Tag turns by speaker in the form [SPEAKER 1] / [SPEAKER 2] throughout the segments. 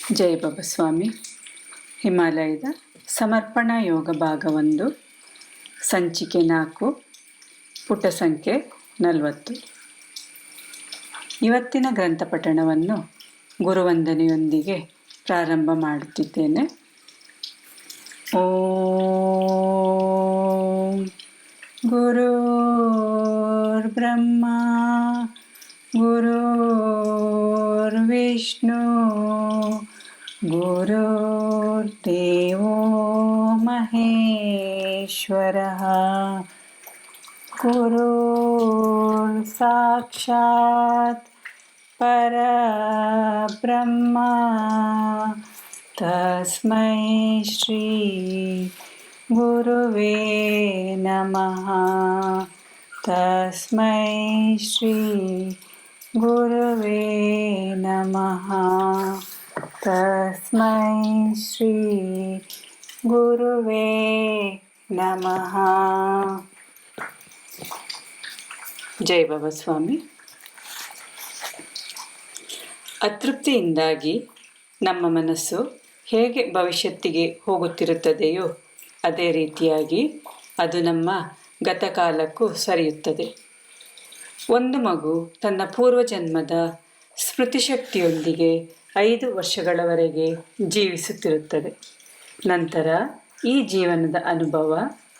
[SPEAKER 1] ಜೈ ಬಾಬಾ ಸ್ವಾಮಿ. ಹಿಮಾಲಯದ ಸಮರ್ಪಣಾ ಯೋಗ ಭಾಗ 1, ಸಂಚಿಕೆ 4, ಪುಟ ಸಂಖ್ಯೆ 40. ಇವತ್ತಿನ ಗ್ರಂಥ ಪಠಣವನ್ನು ಗುರುವಂದನೆಯೊಂದಿಗೆ ಪ್ರಾರಂಭ ಮಾಡುತ್ತಿದ್ದೇನೆ. ಓಂ ಗುರುರ್ ಬ್ರಹ್ಮ ಗುರುರ್ ವಿಷ್ಣು ಗುರುರ್ದೇವೋ ಮಹೇಶ್ವರಃ ಗುರುರ್ ಸಾಕ್ಷಾತ್ ಪರಬ್ರಹ್ಮ ತಸ್ಮೈ ಶ್ರೀ ಗುರುವೇ ನಮಃ. ತಸ್ಮೈ ಶ್ರೀ ಗುರುವೇ ನಮಃ. ತಸ್ಮೈ ಶ್ರೀ ಗುರುವೇ ನಮಃ. ಜೈ ಬಾಬಾ ಸ್ವಾಮಿ. ಅತೃಪ್ತಿಯಿಂದಾಗಿ ನಮ್ಮ ಮನಸ್ಸು ಹೇಗೆ ಭವಿಷ್ಯತ್ತಿಗೆ ಹೋಗುತ್ತಿರುತ್ತದೆಯೋ ಅದೇ ರೀತಿಯಾಗಿ ಅದು ನಮ್ಮ ಗತಕಾಲಕ್ಕೂ ಸರಿಯುತ್ತದೆ. ಒಂದು ಮಗು ತನ್ನ ಪೂರ್ವಜನ್ಮದ ಸ್ಮೃತಿಶಕ್ತಿಯೊಂದಿಗೆ 5 ವರ್ಷಗಳವರೆಗೆ ಜೀವಿಸುತ್ತಿರುತ್ತದೆ. ನಂತರ ಈ ಜೀವನದ ಅನುಭವ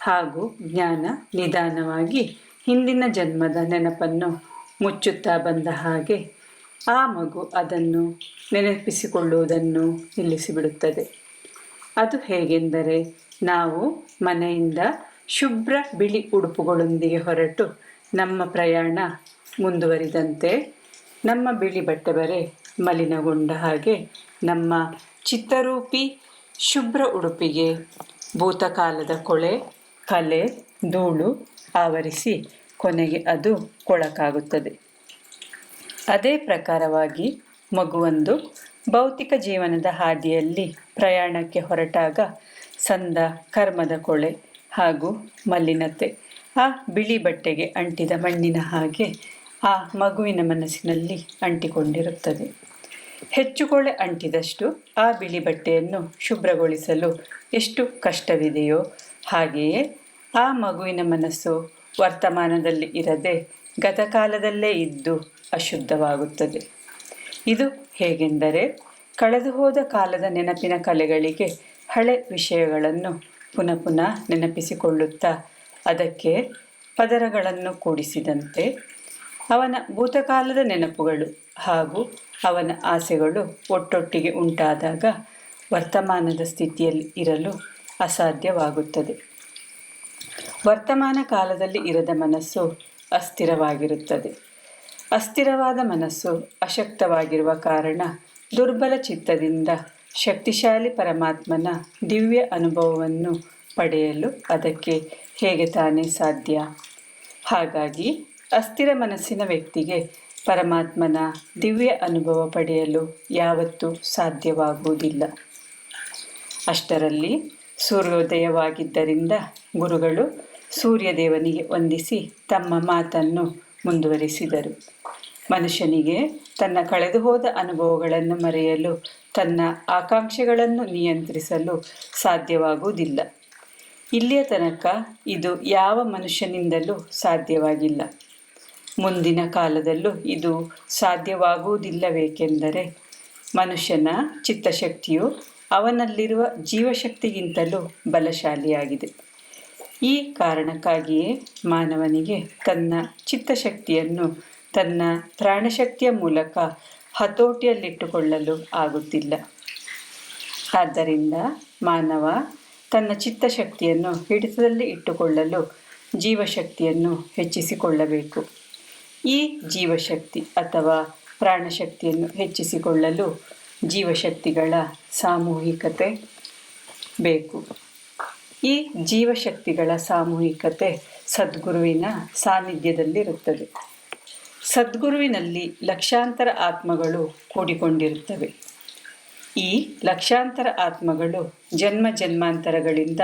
[SPEAKER 1] ಹಾಗೂ ಜ್ಞಾನ ನಿಧಾನವಾಗಿ ಹಿಂದಿನ ಜನ್ಮದ ನೆನಪನ್ನು ಮುಚ್ಚುತ್ತಾ ಬಂದ ಹಾಗೆ ಆ ಮಗು ಅದನ್ನು ನೆನಪಿಸಿಕೊಳ್ಳುವುದನ್ನು ನಿಲ್ಲಿಸಿಬಿಡುತ್ತದೆ. ಅದು ಹೇಗೆಂದರೆ, ನಾವು ಮನೆಯಿಂದ ಶುಭ್ರ ಬಿಳಿ ಉಡುಪುಗಳೊಂದಿಗೆ ಹೊರಟು ನಮ್ಮ ಪ್ರಯಾಣ ಮುಂದುವರಿದಂತೆ ನಮ್ಮ ಬಿಳಿ ಬಟ್ಟೆ ಬರೆ ಮಲಿನಗೊಂಡ ಹಾಗೆ ನಮ್ಮ ಚಿತ್ತರೂಪಿ ಶುಭ್ರ ಉಡುಪಿಗೆ ಭೂತಕಾಲದ ಕೊಳೆ, ಕಲೆ, ಧೂಳು ಆವರಿಸಿ ಕೊನೆಗೆ ಅದು ಕೊಳಕಾಗುತ್ತದೆ. ಅದೇ ಪ್ರಕಾರವಾಗಿ ಮಗುವೊಂದು ಭೌತಿಕ ಜೀವನದ ಹಾದಿಯಲ್ಲಿ ಪ್ರಯಾಣಕ್ಕೆ ಹೊರಟಾಗ ಸಂದ ಕರ್ಮದ ಕೊಳೆ ಹಾಗೂ ಮಲಿನತೆ ಆ ಬಿಳಿ ಬಟ್ಟೆಗೆ ಅಂಟಿದ ಮಣ್ಣಿನ ಹಾಗೆ ಆ ಮಗುವಿನ ಮನಸ್ಸಿನಲ್ಲಿ ಅಂಟಿಕೊಂಡಿರುತ್ತದೆ. ಹೆಚ್ಚು ಕೊಳೆ ಅಂಟಿದಷ್ಟು ಆ ಬಿಳಿ ಬಟ್ಟೆಯನ್ನು ಶುಭ್ರಗೊಳಿಸಲು ಎಷ್ಟು ಕಷ್ಟವಿದೆಯೋ ಹಾಗೆಯೇ ಆ ಮಗುವಿನ ಮನಸ್ಸು ವರ್ತಮಾನದಲ್ಲಿ ಇರದೆ ಗತಕಾಲದಲ್ಲೇ ಇದ್ದು ಅಶುದ್ಧವಾಗುತ್ತದೆ. ಇದು ಹೇಗೆಂದರೆ, ಕಳೆದು ಹೋದ ಕಾಲದ ನೆನಪಿನ ಕಲೆಗಳಿಗೆ ಹಳೆ ವಿಷಯಗಳನ್ನು ಪುನಃ ಪುನಃ ನೆನಪಿಸಿಕೊಳ್ಳುತ್ತಾ ಅದಕ್ಕೆ ಪದರಗಳನ್ನು ಕೂಡಿಸಿದಂತೆ ಅವನ ಭೂತಕಾಲದ ನೆನಪುಗಳು ಹಾಗೂ ಅವನ ಆಸೆಗಳು ಒಟ್ಟೊಟ್ಟಿಗೆ ಉಂಟಾದಾಗ ವರ್ತಮಾನದ ಸ್ಥಿತಿಯಲ್ಲಿ ಇರಲು ಅಸಾಧ್ಯವಾಗುತ್ತದೆ. ವರ್ತಮಾನ ಕಾಲದಲ್ಲಿ ಇರದ ಮನಸ್ಸು ಅಸ್ಥಿರವಾಗಿರುತ್ತದೆ. ಅಸ್ಥಿರವಾದ ಮನಸ್ಸು ಅಶಕ್ತವಾಗಿರುವ ಕಾರಣ ದುರ್ಬಲ ಚಿತ್ತದಿಂದ ಶಕ್ತಿಶಾಲಿ ಪರಮಾತ್ಮನ ದಿವ್ಯ ಅನುಭವವನ್ನು ಪಡೆಯಲು ಅದಕ್ಕೆ ಹೇಗೆ ತಾನೇ ಸಾಧ್ಯ? ಹಾಗಾಗಿ ಅಸ್ಥಿರ ಮನಸ್ಸಿನ ವ್ಯಕ್ತಿಗೆ ಪರಮಾತ್ಮನ ದಿವ್ಯ ಅನುಭವ ಪಡೆಯಲು ಯಾವತ್ತೂ ಸಾಧ್ಯವಾಗುವುದಿಲ್ಲ. ಅಷ್ಟರಲ್ಲಿ ಸೂರ್ಯೋದಯವಾಗಿದ್ದರಿಂದ ಗುರುಗಳು ಸೂರ್ಯದೇವನಿಗೆ ವಂದಿಸಿ ತಮ್ಮ ಮಾತನ್ನು ಮುಂದುವರಿಸಿದರು. ಮನುಷ್ಯನಿಗೆ ತನ್ನ ಕಳೆದು ಹೋದ ಅನುಭವಗಳನ್ನು ಮರೆಯಲು, ತನ್ನ ಆಕಾಂಕ್ಷೆಗಳನ್ನು ನಿಯಂತ್ರಿಸಲು ಸಾಧ್ಯವಾಗುವುದಿಲ್ಲ. ಇಲ್ಲಿಯ ತನಕ ಇದು ಯಾವ ಮನುಷ್ಯನಿಂದಲೂ ಸಾಧ್ಯವಾಗಿಲ್ಲ. ಮುಂದಿನ ಕಾಲದಲ್ಲೂ ಇದು ಸಾಧ್ಯವಾಗುವುದಿಲ್ಲವೇಕೆಂದರೆ ಮನುಷ್ಯನ ಚಿತ್ತಶಕ್ತಿಯು ಅವನಲ್ಲಿರುವ ಜೀವಶಕ್ತಿಗಿಂತಲೂ ಬಲಶಾಲಿಯಾಗಿದೆ. ಈ ಕಾರಣಕ್ಕಾಗಿಯೇ ಮಾನವನಿಗೆ ತನ್ನ ಚಿತ್ತಶಕ್ತಿಯನ್ನು ತನ್ನ ಪ್ರಾಣಶಕ್ತಿಯ ಮೂಲಕ ಹತೋಟಿಯಲ್ಲಿಟ್ಟುಕೊಳ್ಳಲು ಆಗುತ್ತಿಲ್ಲ. ಆದ್ದರಿಂದ ಮಾನವ ತನ್ನ ಚಿತ್ತಶಕ್ತಿಯನ್ನು ಹಿಡಿತದಲ್ಲಿ ಇಟ್ಟುಕೊಳ್ಳಲು ಜೀವಶಕ್ತಿಯನ್ನು ಹೆಚ್ಚಿಸಿಕೊಳ್ಳಬೇಕು. ಈ ಜೀವಶಕ್ತಿ ಅಥವಾ ಪ್ರಾಣಶಕ್ತಿಯನ್ನು ಹೆಚ್ಚಿಸಿಕೊಳ್ಳಲು ಜೀವಶಕ್ತಿಗಳ ಸಾಮೂಹಿಕತೆ ಬೇಕು. ಈ ಜೀವಶಕ್ತಿಗಳ ಸಾಮೂಹಿಕತೆ ಸದ್ಗುರುವಿನ ಸಾನ್ನಿಧ್ಯದಲ್ಲಿರುತ್ತದೆ. ಸದ್ಗುರುವಿನಲ್ಲಿ ಲಕ್ಷಾಂತರ ಆತ್ಮಗಳು ಕೂಡಿಕೊಂಡಿರುತ್ತವೆ. ಈ ಲಕ್ಷಾಂತರ ಆತ್ಮಗಳು ಜನ್ಮ ಜನ್ಮಾಂತರಗಳಿಂದ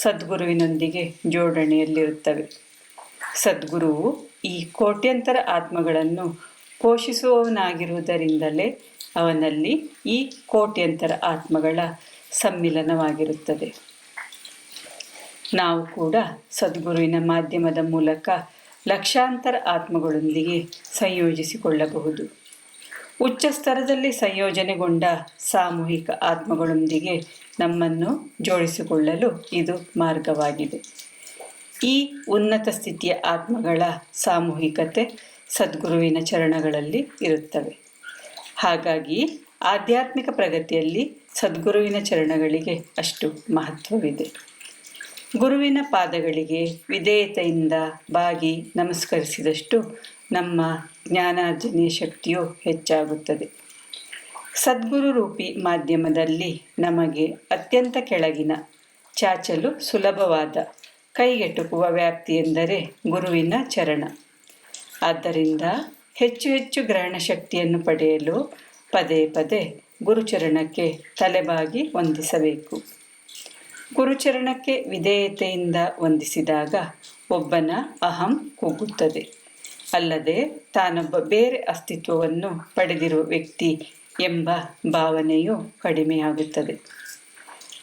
[SPEAKER 1] ಸದ್ಗುರುವಿನೊಂದಿಗೆ ಜೋಡಣೆಯಲ್ಲಿರುತ್ತವೆ. ಸದ್ಗುರುವು ಈ ಕೋಟ್ಯಂತರ ಆತ್ಮಗಳನ್ನು ಪೋಷಿಸುವವನಾಗಿರುವುದರಿಂದಲೇ ಅವನಲ್ಲಿ ಈ ಕೋಟ್ಯಂತರ ಆತ್ಮಗಳ ಸಮ್ಮಿಲನವಾಗಿರುತ್ತದೆ. ನಾವು ಕೂಡ ಸದ್ಗುರುವಿನ ಮಾಧ್ಯಮದ ಮೂಲಕ ಲಕ್ಷಾಂತರ ಆತ್ಮಗಳೊಂದಿಗೆ ಸಂಯೋಜಿಸಿಕೊಳ್ಳಬಹುದು. ಉಚ್ಚ ಸ್ತರದಲ್ಲಿ ಸಂಯೋಜನೆಗೊಂಡ ಸಾಮೂಹಿಕ ಆತ್ಮಗಳೊಂದಿಗೆ ನಮ್ಮನ್ನು ಜೋಡಿಸಿಕೊಳ್ಳಲು ಇದು ಮಾರ್ಗವಾಗಿದೆ. ಈ ಉನ್ನತ ಸ್ಥಿತಿಯ ಆತ್ಮಗಳ ಸಾಮೂಹಿಕತೆ ಸದ್ಗುರುವಿನ ಚರಣಗಳಲ್ಲಿ ಇರುತ್ತವೆ. ಹಾಗಾಗಿ ಆಧ್ಯಾತ್ಮಿಕ ಪ್ರಗತಿಯಲ್ಲಿ ಸದ್ಗುರುವಿನ ಚರಣಗಳಿಗೆ ಅಷ್ಟು ಮಹತ್ವವಿದೆ. ಗುರುವಿನ ಪಾದಗಳಿಗೆ ವಿಧೇಯತೆಯಿಂದ ಬಾಗಿ ನಮಸ್ಕರಿಸಿದಷ್ಟು ನಮ್ಮ ಜ್ಞಾನಾರ್ಜನೆಯ ಶಕ್ತಿಯು ಹೆಚ್ಚಾಗುತ್ತದೆ. ಸದ್ಗುರು ರೂಪಿ ಮಾಧ್ಯಮದಲ್ಲಿ ನಮಗೆ ಅತ್ಯಂತ ಕೆಳಗಿನ, ಚಾಚಲು ಸುಲಭವಾದ, ಕೈಗೆಟುಕುವ ವ್ಯಾಪ್ತಿ ಎಂದರೆ ಗುರುವಿನ ಚರಣ. ಆದ್ದರಿಂದ ಹೆಚ್ಚು ಹೆಚ್ಚು ಗ್ರಹಣ ಶಕ್ತಿಯನ್ನು ಪಡೆಯಲು ಪದೇ ಪದೇ ಗುರುಚರಣಕ್ಕೆ ತಲೆಬಾಗಿ ವಂದಿಸಬೇಕು. ಗುರುಚರಣಕ್ಕೆ ವಿಧೇಯತೆಯಿಂದ ವಂದಿಸಿದಾಗ ಒಬ್ಬನ ಅಹಂ ಕುಗ್ಗುತ್ತದೆ. ಅಲ್ಲದೆ ತಾನೊಬ್ಬ ಬೇರೆ ಅಸ್ತಿತ್ವವನ್ನು ಪಡೆದಿರುವ ವ್ಯಕ್ತಿ ಎಂಬ ಭಾವನೆಯು ಕಡಿಮೆಯಾಗುತ್ತದೆ.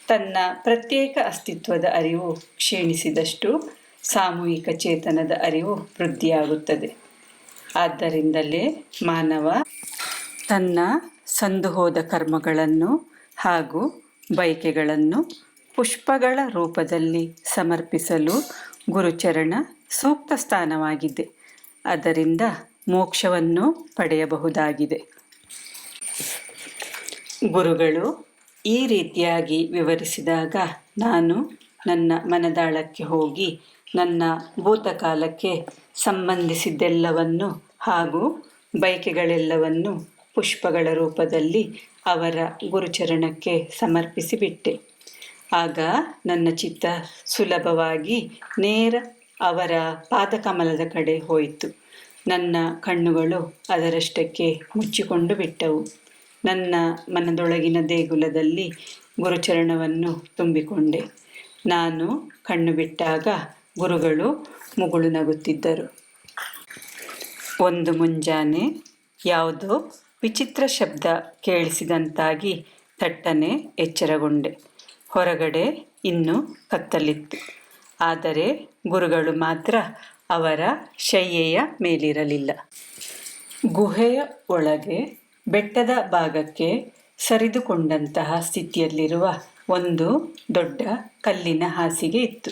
[SPEAKER 1] ತನ್ನ ಪ್ರತ್ಯೇಕ ಅಸ್ತಿತ್ವದ ಅರಿವು ಕ್ಷೀಣಿಸಿದಷ್ಟು ಸಾಮೂಹಿಕ ಚೇತನದ ಅರಿವು ವೃದ್ಧಿಯಾಗುತ್ತದೆ. ಆದ್ದರಿಂದಲೇ ಮಾನವ ತನ್ನ ಸಂದುಹೋದ ಕರ್ಮಗಳನ್ನು ಹಾಗೂ ಬಯಕೆಗಳನ್ನು ಪುಷ್ಪಗಳ ರೂಪದಲ್ಲಿ ಸಮರ್ಪಿಸಲು ಗುರುಚರಣ ಸೂಕ್ತ ಸ್ಥಾನವಾಗಿದೆ. ಅದರಿಂದ ಮೋಕ್ಷವನ್ನು ಪಡೆಯಬಹುದಾಗಿದೆ. ಗುರುಗಳು ಈ ರೀತಿಯಾಗಿ ವಿವರಿಸಿದಾಗ ನಾನು ನನ್ನ ಮನದಾಳಕ್ಕೆ ಹೋಗಿ ನನ್ನ ಭೂತಕಾಲಕ್ಕೆ ಸಂಬಂಧಿಸಿದ್ದೆಲ್ಲವನ್ನು ಹಾಗೂ ಬಯಕೆಗಳೆಲ್ಲವನ್ನು ಪುಷ್ಪಗಳ ರೂಪದಲ್ಲಿ ಅವರ ಗುರುಚರಣಕ್ಕೆ ಸಮರ್ಪಿಸಿಬಿಟ್ಟೆ. ಆಗ ನನ್ನ ಚಿತ್ತ ಸುಲಭವಾಗಿ ನೇರ ಅವರ ಪಾದಕಮಲದ ಕಡೆ ಹೋಯಿತು. ನನ್ನ ಕಣ್ಣುಗಳು ಅದರಷ್ಟಕ್ಕೆ ಮುಚ್ಚಿಕೊಂಡು ಬಿಟ್ಟವು. ನನ್ನ ಮನದೊಳಗಿನ ದೇಗುಲದಲ್ಲಿ ಗುರುಚರಣವನ್ನು ತುಂಬಿಕೊಂಡೆ. ನಾನು ಕಣ್ಣು ಬಿಟ್ಟಾಗ ಗುರುಗಳು ಮುಗುಳು ನಗುತ್ತಿದ್ದರು. ಒಂದು ಮುಂಜಾನೆ ಯಾವುದೋ ವಿಚಿತ್ರ ಶಬ್ದ ಕೇಳಿಸಿದಂತಾಗಿ ಥಟ್ಟನೆ ಎಚ್ಚರಗೊಂಡೆ. ಹೊರಗಡೆ ಇನ್ನೂ ಕತ್ತಲಿತ್ತು. ಆದರೆ ಗುರುಗಳು ಮಾತ್ರ ಅವರ ಶಯ್ಯೆಯ ಮೇಲಿರಲಿಲ್ಲ. ಗುಹೆಯ ಒಳಗೆ ಬೆಟ್ಟದ ಭಾಗಕ್ಕೆ ಸರಿದುಕೊಂಡಂತಹ ಸ್ಥಿತಿಯಲ್ಲಿರುವ ಒಂದು ದೊಡ್ಡ ಕಲ್ಲಿನ ಹಾಸಿಗೆ ಇತ್ತು.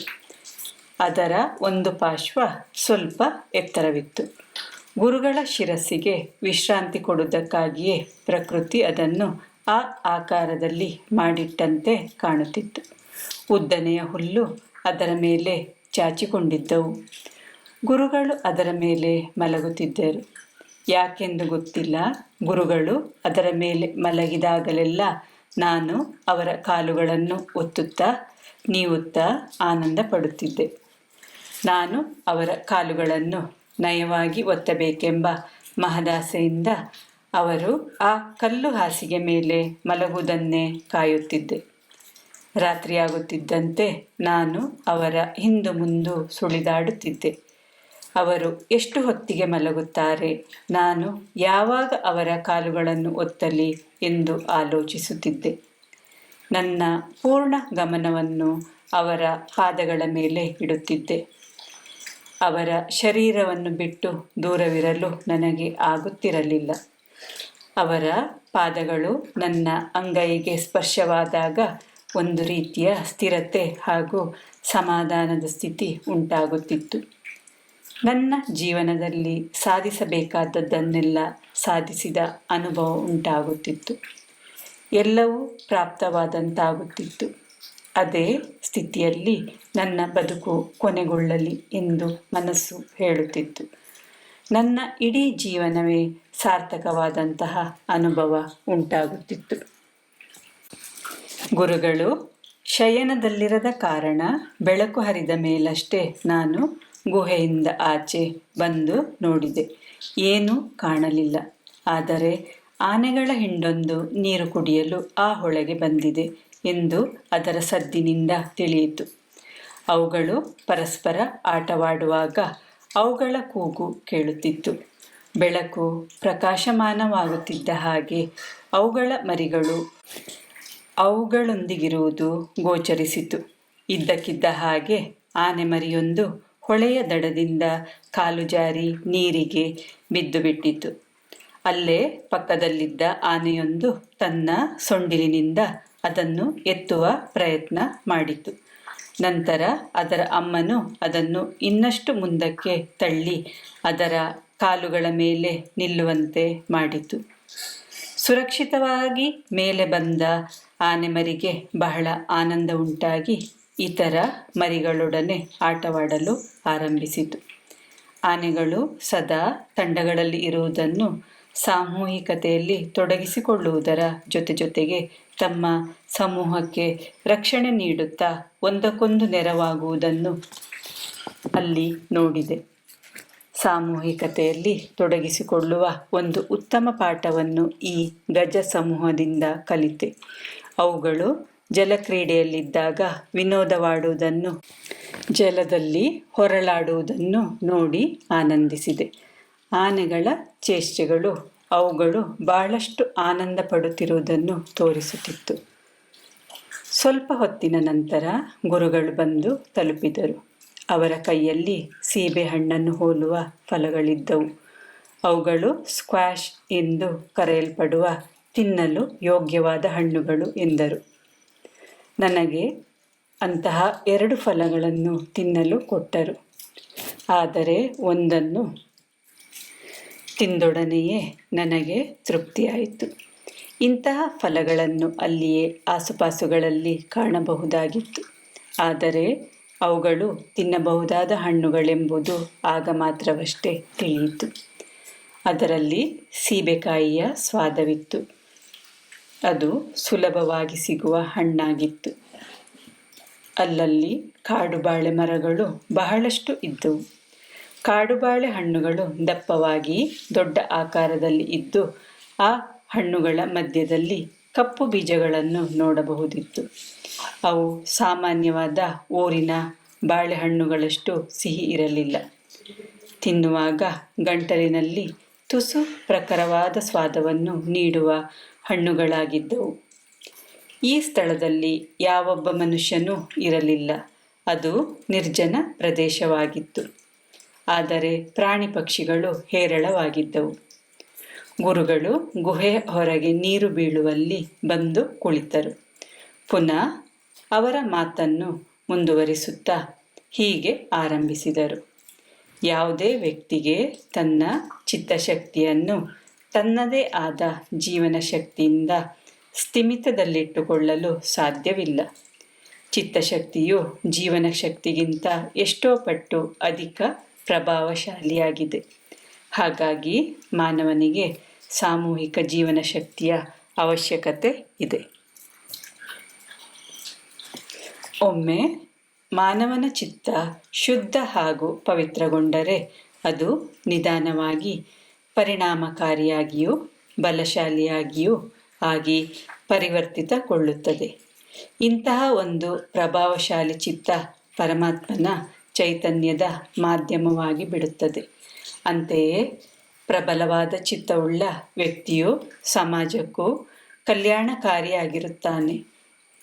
[SPEAKER 1] ಅದರ ಒಂದು ಪಾರ್ಶ್ವ ಸ್ವಲ್ಪ ಎತ್ತರವಿತ್ತು. ಗುರುಗಳ ಶಿರಸ್ಸಿಗೆ ವಿಶ್ರಾಂತಿ ಕೊಡುವುದಕ್ಕಾಗಿಯೇ ಪ್ರಕೃತಿ ಅದನ್ನು ಆ ಆಕಾರದಲ್ಲಿ ಮಾಡಿಟ್ಟಂತೆ ಕಾಣುತ್ತಿತ್ತು. ಉದ್ದನೆಯ ಹುಲ್ಲು ಅದರ ಮೇಲೆ ಚಾಚಿಕೊಂಡಿದ್ದವು. ಗುರುಗಳು ಅದರ ಮೇಲೆ ಮಲಗುತ್ತಿದ್ದರು. ಯಾಕೆಂದು ಗೊತ್ತಿಲ್ಲ. ಗುರುಗಳು ಅದರ ಮೇಲೆ ಮಲಗಿದಾಗಲೆಲ್ಲ ನಾನು ಅವರ ಕಾಲುಗಳನ್ನು ಒತ್ತುತ್ತಾ ನೀವುತ್ತಾ ಆನಂದ ಪಡುತ್ತಿದ್ದೆ. ನಾನು ಅವರ ಕಾಲುಗಳನ್ನು ನಯವಾಗಿ ಒತ್ತಬೇಕೆಂಬ ಮಹದಾಸೆಯಿಂದ ಅವರು ಆ ಕಲ್ಲು ಹಾಸಿಗೆ ಮೇಲೆ ಮಲಗುವುದನ್ನೇ ಕಾಯುತ್ತಿದ್ದೆ. ರಾತ್ರಿಯಾಗುತ್ತಿದ್ದಂತೆ ನಾನು ಅವರ ಹಿಂದು ಮುಂದು ಸುಳಿದಾಡುತ್ತಿದ್ದೆ. ಅವರು ಎಷ್ಟು ಹೊತ್ತಿಗೆ ಮಲಗುತ್ತಾರೆ, ನಾನು ಯಾವಾಗ ಅವರ ಕಾಲುಗಳನ್ನು ಒತ್ತಲಿ ಎಂದು ಆಲೋಚಿಸುತ್ತಿದ್ದೆ. ನನ್ನ ಪೂರ್ಣ ಗಮನವನ್ನು ಅವರ ಪಾದಗಳ ಮೇಲೆ ಇಡುತ್ತಿದ್ದೆ. ಅವರ ಶರೀರವನ್ನು ಬಿಟ್ಟು ದೂರವಿರಲು ನನಗೆ ಆಗುತ್ತಿರಲಿಲ್ಲ. ಅವರ ಪಾದಗಳು ನನ್ನ ಅಂಗೈಗೆ ಸ್ಪರ್ಶವಾದಾಗ ಒಂದು ರೀತಿಯ ಸ್ಥಿರತೆ ಹಾಗೂ ಸಮಾಧಾನದ ಸ್ಥಿತಿ ಉಂಟಾಗುತ್ತಿತ್ತು. ನನ್ನ ಜೀವನದಲ್ಲಿ ಸಾಧಿಸಬೇಕಾದದ್ದನ್ನೆಲ್ಲ ಸಾಧಿಸಿದ ಅನುಭವ ಉಂಟಾಗುತ್ತಿತ್ತು. ಎಲ್ಲವೂ ಪ್ರಾಪ್ತವಾದಂತಾಗುತ್ತಿತ್ತು. ಅದೇ ಸ್ಥಿತಿಯಲ್ಲಿ ನನ್ನ ಬದುಕು ಕೊನೆಗೊಳ್ಳಲಿ ಎಂದು ಮನಸ್ಸು ಹೇಳುತ್ತಿತ್ತು. ನನ್ನ ಇಡೀ ಜೀವನವೇ ಸಾರ್ಥಕವಾದಂತಹ ಅನುಭವ ಉಂಟಾಗುತ್ತಿತ್ತು. ಗುರುಗಳು ಶಯನದಲ್ಲಿರದ ಕಾರಣ ಬೆಳಕು ಹರಿದ ಮೇಲಷ್ಟೇ ನಾನು ಗುಹೆಯಿಂದ ಆಚೆ ಬಂದು ನೋಡಿದೆ. ಏನೂ ಕಾಣಲಿಲ್ಲ. ಆದರೆ ಆನೆಗಳ ಹಿಂಡೊಂದು ನೀರು ಕುಡಿಯಲು ಆ ಹೊಳೆಗೆ ಬಂದಿದೆ ಎಂದು ಅದರ ಸದ್ದಿನಿಂದ ತಿಳಿಯಿತು. ಅವುಗಳು ಪರಸ್ಪರ ಆಟವಾಡುವಾಗ ಅವುಗಳ ಕೂಗು ಕೇಳುತ್ತಿತ್ತು. ಬೆಳಕು ಪ್ರಕಾಶಮಾನವಾಗುತ್ತಿದ್ದ ಹಾಗೆ ಅವುಗಳ ಮರಿಗಳು ಅವುಗಳೊಂದಿಗಿರುವುದು ಗೋಚರಿಸಿತು. ಇದ್ದಕ್ಕಿದ್ದ ಹಾಗೆ ಆನೆ ಮರಿಯೊಂದು ಹೊಳೆಯ ದಡದಿಂದ ಕಾಲು ಜಾರಿ ನೀರಿಗೆ ಬಿದ್ದು ಬಿಟ್ಟಿತು. ಅಲ್ಲೇ ಪಕ್ಕದಲ್ಲಿದ್ದ ಆನೆಯೊಂದು ತನ್ನ ಸೊಂಡಿಲಿನಿಂದ ಅದನ್ನು ಎತ್ತುವ ಪ್ರಯತ್ನ ಮಾಡಿತು. ನಂತರ ಅದರ ಅಮ್ಮನು ಅದನ್ನು ಇನ್ನಷ್ಟು ಮುಂದಕ್ಕೆ ತಳ್ಳಿ ಅದರ ಕಾಲುಗಳ ಮೇಲೆ ನಿಲ್ಲುವಂತೆ ಮಾಡಿತು. ಸುರಕ್ಷಿತವಾಗಿ ಮೇಲೆ ಬಂದ ಆನೆಮರಿಗೆ ಬಹಳ ಆನಂದ ಉಂಟಾಗಿ ಇತರ ಮರಿಗಳೊಡನೆ ಆಟವಾಡಲು ಆರಂಭಿಸಿತು. ಆನೆಗಳು ಸದಾ ತಂಡಗಳಲ್ಲಿ ಇರುವುದನ್ನು, ಸಾಮೂಹಿಕತೆಯಲ್ಲಿ ತೊಡಗಿಸಿಕೊಳ್ಳುವುದರ ಜೊತೆಗೆ ತಮ್ಮ ಸಮೂಹಕ್ಕೆ ರಕ್ಷಣೆ ನೀಡುತ್ತಾ ಒಂದಕ್ಕೊಂದು ನೆರವಾಗುವುದನ್ನು ಅಲ್ಲಿ ನೋಡಿದೆ. ಸಾಮೂಹಿಕತೆಯಲ್ಲಿ ತೊಡಗಿಸಿಕೊಳ್ಳುವ ಒಂದು ಉತ್ತಮ ಪಾಠವನ್ನು ಈ ಗಜ ಸಮೂಹದಿಂದ ಕಲಿತೆ. ಅವುಗಳು ಜಲಕ್ರೀಡೆಯಲ್ಲಿದ್ದಾಗ ವಿನೋದವಾಡುವುದನ್ನು, ಜಲದಲ್ಲಿ ಹೊರಳಾಡುವುದನ್ನು ನೋಡಿ ಆನಂದಿಸಿದೆ. ಆನೆಗಳ ಚೇಷ್ಟೆಗಳು ಅವುಗಳು ಬಹಳಷ್ಟು ಆನಂದ ಪಡುತ್ತಿರುವುದನ್ನು ತೋರಿಸುತ್ತಿತ್ತು. ಸ್ವಲ್ಪ ಹೊತ್ತಿನ ನಂತರ ಗುರುಗಳು ಬಂದು ತಲುಪಿದರು. ಅವರ ಕೈಯಲ್ಲಿ ಸೀಬೆಹಣ್ಣನ್ನು ಹೋಲುವ ಫಲಗಳಿದ್ದವು. ಅವುಗಳು ಸ್ಕ್ವಾಷ್ ಎಂದು ಕರೆಯಲ್ಪಡುವ ತಿನ್ನಲು ಯೋಗ್ಯವಾದ ಹಣ್ಣುಗಳು ಎಂದರು. ನನಗೆ ಅಂತಹ 2 ಫಲಗಳನ್ನು ತಿನ್ನಲು ಕೊಟ್ಟರು. ಆದರೆ ಒಂದನ್ನು ತಿಂದೊಡನೆಯೇ ನನಗೆ ತೃಪ್ತಿಯಾಯಿತು. ಇಂತಹ ಫಲಗಳನ್ನು ಅಲ್ಲಿಯೇ ಆಸುಪಾಸುಗಳಲ್ಲಿ ಕಾಣಬಹುದಾಗಿತ್ತು. ಆದರೆ ಅವುಗಳು ತಿನ್ನಬಹುದಾದ ಹಣ್ಣುಗಳೆಂಬುದು ಆಗ ಮಾತ್ರವಷ್ಟೇ ತಿಳಿಯಿತು. ಅದರಲ್ಲಿ ಸೀಬೆಕಾಯಿಯ ಸ್ವಾದವಿತ್ತು. ಅದು ಸುಲಭವಾಗಿ ಸಿಗುವ ಹಣ್ಣಾಗಿತ್ತು. ಅಲ್ಲಲ್ಲಿ ಕಾಡುಬಾಳೆ ಮರಗಳು ಬಹಳಷ್ಟು ಇದ್ದವು. ಕಾಡುಬಾಳೆ ಹಣ್ಣುಗಳು ದಪ್ಪವಾಗಿ ದೊಡ್ಡ ಆಕಾರದಲ್ಲಿ ಇದ್ದು, ಆ ಹಣ್ಣುಗಳ ಮಧ್ಯದಲ್ಲಿ ಕಪ್ಪು ಬೀಜಗಳನ್ನು ನೋಡಬಹುದಿತ್ತು. ಅವು ಸಾಮಾನ್ಯವಾದ ಊರಿನ ಬಾಳೆಹಣ್ಣುಗಳಷ್ಟು ಸಿಹಿ ಇರಲಿಲ್ಲ. ತಿನ್ನುವಾಗ ಗಂಟಲಿನಲ್ಲಿ ತುಸು ಪ್ರಖರವಾದ ಸ್ವಾದವನ್ನು ನೀಡುವ ಹಣ್ಣುಗಳಾಗಿದ್ದವು. ಈ ಸ್ಥಳದಲ್ಲಿ ಯಾವೊಬ್ಬ ಮನುಷ್ಯನೂ ಇರಲಿಲ್ಲ. ಅದು ನಿರ್ಜನ ಪ್ರದೇಶವಾಗಿತ್ತು. ಆದರೆ ಪ್ರಾಣಿ ಪಕ್ಷಿಗಳು ಹೇರಳವಾಗಿದ್ದವು. ಗುರುಗಳು ಗುಹೆಯ ಹೊರಗೆ ನೀರು ಬೀಳುವಲ್ಲಿ ಬಂದು ಕುಳಿತರು. ಪುನಃ ಅವರ ಮಾತನ್ನು ಮುಂದುವರಿಸುತ್ತಾ ಹೀಗೆ ಆರಂಭಿಸಿದರು. ಯಾವುದೇ ವ್ಯಕ್ತಿಗೆ ತನ್ನ ಚಿತ್ತಶಕ್ತಿಯನ್ನು ತನ್ನದೇ ಆದ ಜೀವನ ಶಕ್ತಿಯಿಂದ ಸ್ಥಿಮಿತದಲ್ಲಿಟ್ಟುಕೊಳ್ಳಲು ಸಾಧ್ಯವಿಲ್ಲ. ಚಿತ್ತಶಕ್ತಿಯು ಜೀವನ ಶಕ್ತಿಗಿಂತ ಎಷ್ಟೋ ಪಟ್ಟು ಅಧಿಕ ಪ್ರಭಾವಶಾಲಿಯಾಗಿದೆ. ಹಾಗಾಗಿ ಮಾನವನಿಗೆ ಸಾಮೂಹಿಕ ಜೀವನ ಶಕ್ತಿಯ ಅವಶ್ಯಕತೆ ಇದೆ. ಒಮ್ಮೆ ಮಾನವನ ಚಿತ್ತ ಶುದ್ಧ ಹಾಗೂ ಪವಿತ್ರಗೊಂಡರೆ ಅದು ನಿಧಾನವಾಗಿ ಪರಿಣಾಮಕಾರಿಯಾಗಿಯೂ ಬಲಶಾಲಿಯಾಗಿಯೂ ಆಗಿ ಪರಿವರ್ತಿತಗೊಳ್ಳುತ್ತದೆ. ಇಂತಹ ಒಂದು ಪ್ರಭಾವಶಾಲಿ ಚಿತ್ತ ಪರಮಾತ್ಮನ ಚೈತನ್ಯದ ಮಾಧ್ಯಮವಾಗಿ ಬಿಡುತ್ತದೆ. ಅಂತೆಯೇ ಪ್ರಬಲವಾದ ಚಿತ್ತವುಳ್ಳ ವ್ಯಕ್ತಿಯು ಸಮಾಜಕ್ಕೂ ಕಲ್ಯಾಣಕಾರಿಯಾಗಿರುತ್ತಾನೆ.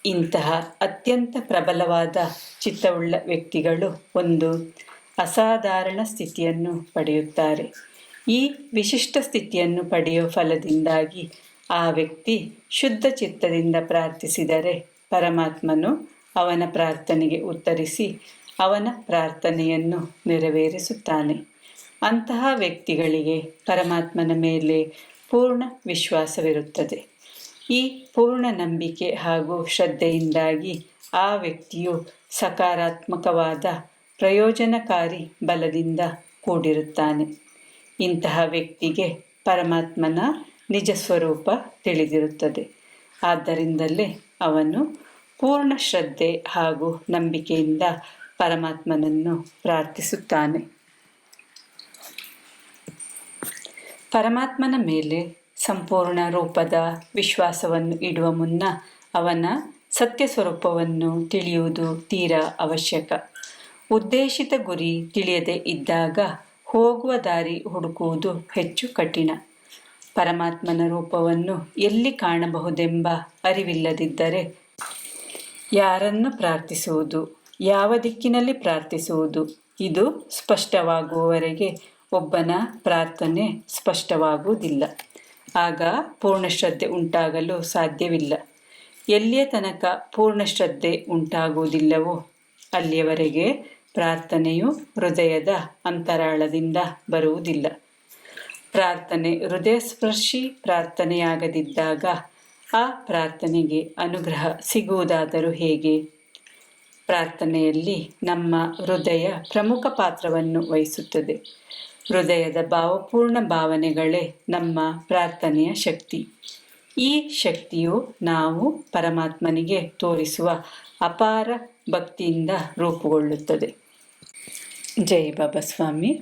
[SPEAKER 1] ಇಂತಹ ಅತ್ಯಂತ ಪ್ರಬಲವಾದ ಚಿತ್ತವುಳ್ಳ ವ್ಯಕ್ತಿಗಳು ಒಂದು ಅಸಾಧಾರಣ ಸ್ಥಿತಿಯನ್ನು ಪಡೆಯುತ್ತಾರೆ. ಈ ವಿಶಿಷ್ಟ ಸ್ಥಿತಿಯನ್ನು ಪಡೆಯುವ ಫಲದಿಂದಾಗಿ ಆ ವ್ಯಕ್ತಿ ಶುದ್ಧ ಚಿತ್ತದಿಂದ ಪ್ರಾರ್ಥಿಸಿದರೆ ಪರಮಾತ್ಮನು ಅವನ ಪ್ರಾರ್ಥನೆಗೆ ಉತ್ತರಿಸಿ ಅವನ ಪ್ರಾರ್ಥನೆಯನ್ನು ನೆರವೇರಿಸುತ್ತಾನೆ. ಅಂತಹ ವ್ಯಕ್ತಿಗಳಿಗೆ ಪರಮಾತ್ಮನ ಮೇಲೆ ಪೂರ್ಣ ವಿಶ್ವಾಸವಿರುತ್ತದೆ. ಈ ಪೂರ್ಣ ನಂಬಿಕೆ ಹಾಗೂ ಶ್ರದ್ಧೆಯಿಂದಾಗಿ ಆ ವ್ಯಕ್ತಿಯು ಸಕಾರಾತ್ಮಕವಾದ ಪ್ರಯೋಜನಕಾರಿ ಬಲದಿಂದ ಕೂಡಿರುತ್ತಾನೆ. ಇಂತಹ ವ್ಯಕ್ತಿಗೆ ಪರಮಾತ್ಮನ ನಿಜ ಸ್ವರೂಪ ತಿಳಿದಿರುತ್ತದೆ. ಆದ್ದರಿಂದಲೇ ಅವನು ಪೂರ್ಣ ಶ್ರದ್ಧೆ ಹಾಗೂ ನಂಬಿಕೆಯಿಂದ ಪರಮಾತ್ಮನನ್ನು ಪ್ರಾರ್ಥಿಸುತ್ತಾನೆ. ಪರಮಾತ್ಮನ ಮೇಲೆ ಸಂಪೂರ್ಣ ರೂಪದ ವಿಶ್ವಾಸವನ್ನು ಇಡುವ ಮುನ್ನ ಅವನ ಸತ್ಯ ಸ್ವರೂಪವನ್ನು ತಿಳಿಯುವುದು ತೀರಾ ಅವಶ್ಯಕ. ಉದ್ದೇಶಿತ ಗುರಿ ತಿಳಿಯದೇ ಇದ್ದಾಗ ಹೋಗುವ ದಾರಿ ಹುಡುಕುವುದು ಹೆಚ್ಚು ಕಠಿಣ. ಪರಮಾತ್ಮನ ರೂಪವನ್ನು ಎಲ್ಲಿ ಕಾಣಬಹುದೆಂಬ ಅರಿವಿಲ್ಲದಿದ್ದರೆ ಯಾರನ್ನು ಪ್ರಾರ್ಥಿಸುವುದು, ಯಾವ ದಿಕ್ಕಿನಲ್ಲಿ ಪ್ರಾರ್ಥಿಸುವುದು, ಇದು ಸ್ಪಷ್ಟವಾಗುವವರೆಗೆ ಒಬ್ಬನ ಪ್ರಾರ್ಥನೆ ಸ್ಪಷ್ಟವಾಗುವುದಿಲ್ಲ. ಆಗ ಪೂರ್ಣ ಶ್ರದ್ಧೆ ಉಂಟಾಗಲು ಸಾಧ್ಯವಿಲ್ಲ. ಎಲ್ಲಿಯ ತನಕ ಪೂರ್ಣ ಶ್ರದ್ಧೆ ಉಂಟಾಗುವುದಿಲ್ಲವೋ ಅಲ್ಲಿಯವರೆಗೆ ಪ್ರಾರ್ಥನೆಯು ಹೃದಯದ ಅಂತರಾಳದಿಂದ ಬರುವುದಿಲ್ಲ. ಪ್ರಾರ್ಥನೆ ಹೃದಯಸ್ಪರ್ಶಿ ಪ್ರಾರ್ಥನೆಯಾಗದಿದ್ದಾಗ ಆ ಪ್ರಾರ್ಥನೆಗೆ ಅನುಗ್ರಹ ಸಿಗುವುದಾದರೂ ಹೇಗೆ? ಪ್ರಾರ್ಥನೆಯಲ್ಲಿ ನಮ್ಮ ಹೃದಯ ಪ್ರಮುಖ ಪಾತ್ರವನ್ನು ವಹಿಸುತ್ತದೆ. ಹೃದಯದ ಭಾವಪೂರ್ಣ ಭಾವನೆಗಳೇ ನಮ್ಮ ಪ್ರಾರ್ಥನೆಯ ಶಕ್ತಿ. ಈ ಶಕ್ತಿಯು ನಾವು ಪರಮಾತ್ಮನಿಗೆ ತೋರಿಸುವ ಅಪಾರ ಭಕ್ತಿಯಿಂದ ರೂಪುಗೊಳ್ಳುತ್ತದೆ. ಜೈ ಬಾಬಾ ಸ್ವಾಮಿ.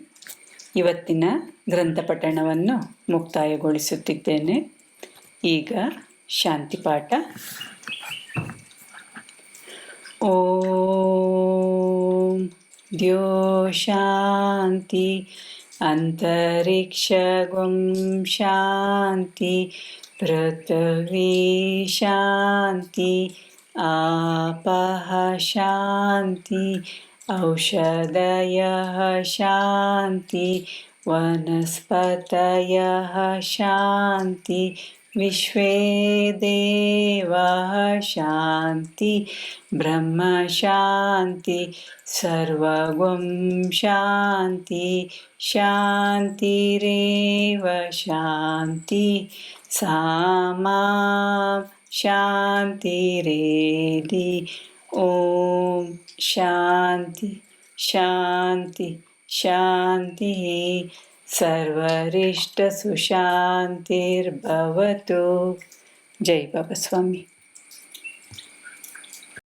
[SPEAKER 1] ಇವತ್ತಿನ ಗ್ರಂಥ ಪಠಣವನ್ನು ಮುಕ್ತಾಯಗೊಳಿಸುತ್ತಿದ್ದೇನೆ. ಈಗ ಶಾಂತಿ ಪಾಠ. ಓಂ ದ್ಯೋ ಶಾಂತಿ ಅಂತರಿಕ್ಷಗಂ ಶಾಂತಿ ಪೃಥ್ವೀ ಶಾಂತಿ ಆಪಃ ಶಾಂತಿ ಔಷಧಯಃ ಶಾಂತಿ ವನಸ್ಪತಯಃ ಶಾಂತಿ ವಿಶ್ವೇ ದೇವಾಃ ಶಾಂತಿ ಬ್ರಹ್ಮ ಶಾಂತಿ ಸರ್ವಗಂ ಶಾಂತಿ ಶಾಂತಿರೇವ ಶಾಂತಿ ಸಾಮಾ ಶಾಂತಿರೇಧಿ. ಓಂ ಶಾಂತಿ ಶಾಂತಿ ಶಾಂತಿ. ಸರ್ವರಿಷ್ಟ ಸುಶಾಂತಿರ್ಭವತು. ಜೈ ಬಾಬಾ ಸ್ವಾಮಿ.